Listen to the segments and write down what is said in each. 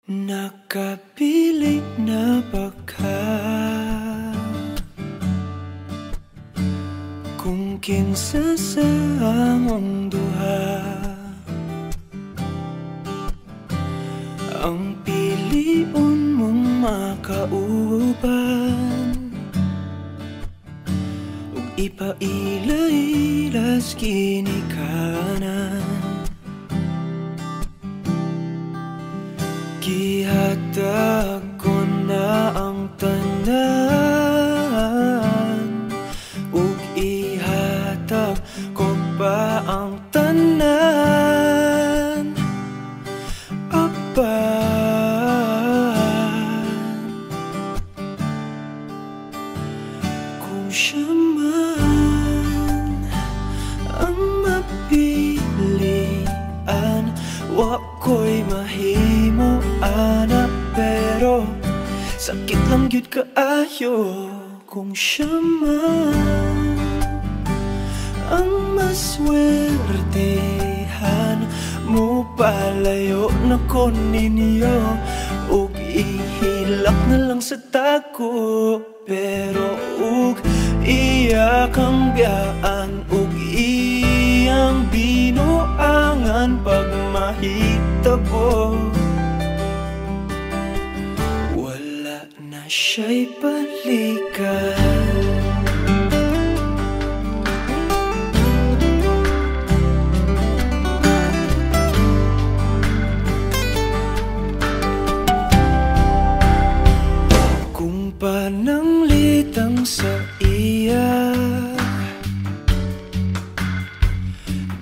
Nakapili na ba ka? Kung kinsa sa among duha ang piliun mong makauban, ug ipaila-ilas kinikanan. Gihatag ko na ang tanan, ug ihatag ko pa ang tanan. Apan kung siya man ang mapilian, wa ko'y mahimo ana, pero sakit lang gyud kaayo kung siya man ang maswertehan. Mo palayo na ko ninyo, ug ihilak na lang sa tako, pero ug iya kang biyaan, ug iyang binuangan pag mahitabo. Wala na siya'y balikan. Kung pananglitang sa iya,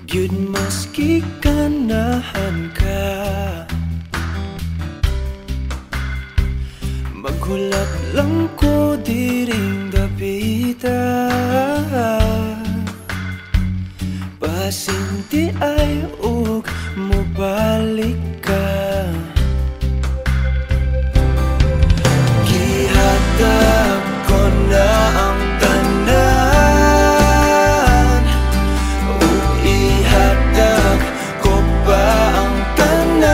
gyud maski ganahan ka, maghulap lang ko diring dapita. Pasinti ay ug mobalik ka. Gihatag ko na ang tanan, ug ihatag ko pa ang tanan.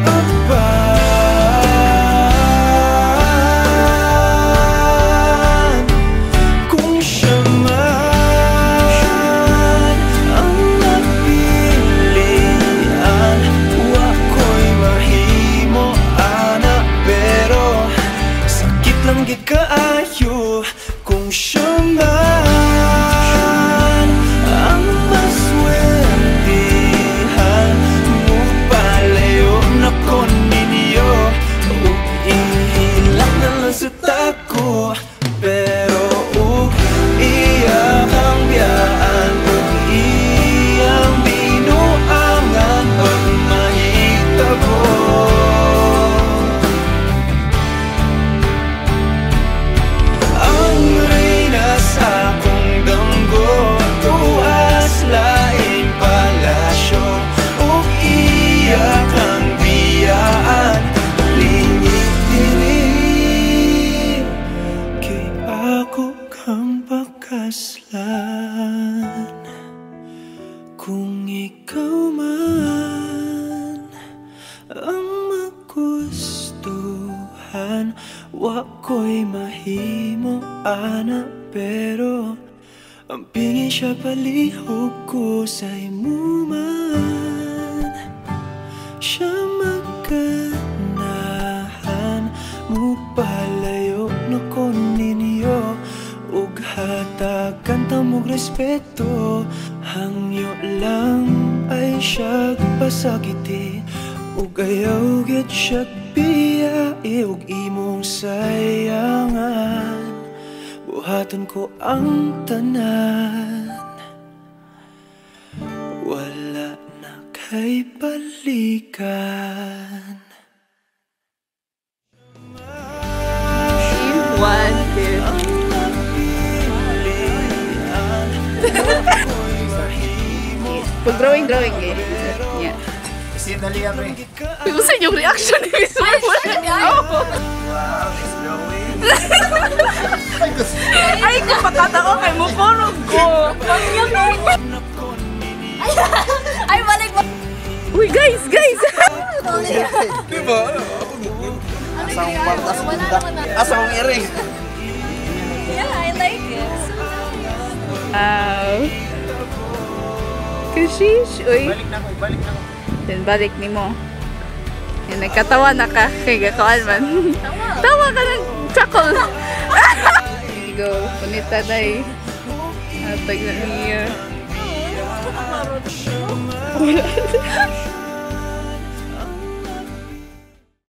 Apan kung siya man ang napilian, wa ko'y mahimo ana, pero sakit lang gid kaayo kung siya man ang maswertehan. Mo palayo na ko ninyo, ug ihilak na lang sa tako, pero ug iya kang biyaan, ug iyang binuangan pag mahitabo. Ang reyna sa akong damgo, tuas laing palasyo, ug iya kang biyaan, lingit diri. Kay ako kang pakaslan, kung ikaw man ang magustuhan, wa ko'y mahimo ana, pero ang pingin siya palihog ko sa imo man. Siya maganahan, mo palayo na ko ninyo, ug hatagan ta mog respeto. Hangyo lang ay siyag pasagiti, ug ayaw gyud siyag biyae, ug imong sayangan. Buhaton ko ang tanan, wala na kay balikan. One, two. Pag-drawing eh. Yeah. Kasi dali ako eh. Piusin yung reaction ni Miss Marvel. Wow, it's growing. Ay, kung pakatao kay mo, porog ko. Ay, balik mo! Uy, guys! Diba? Asang partas ganda. Asang iring. Yeah, I like it. Wow. Kashish! Uy. Balik na ko. Then balik ni mo. Yan, nagkatawa na ka. Kaya gakawal man. Tawa ka ng chuckle. Go. Punita na eh. Atag na niya.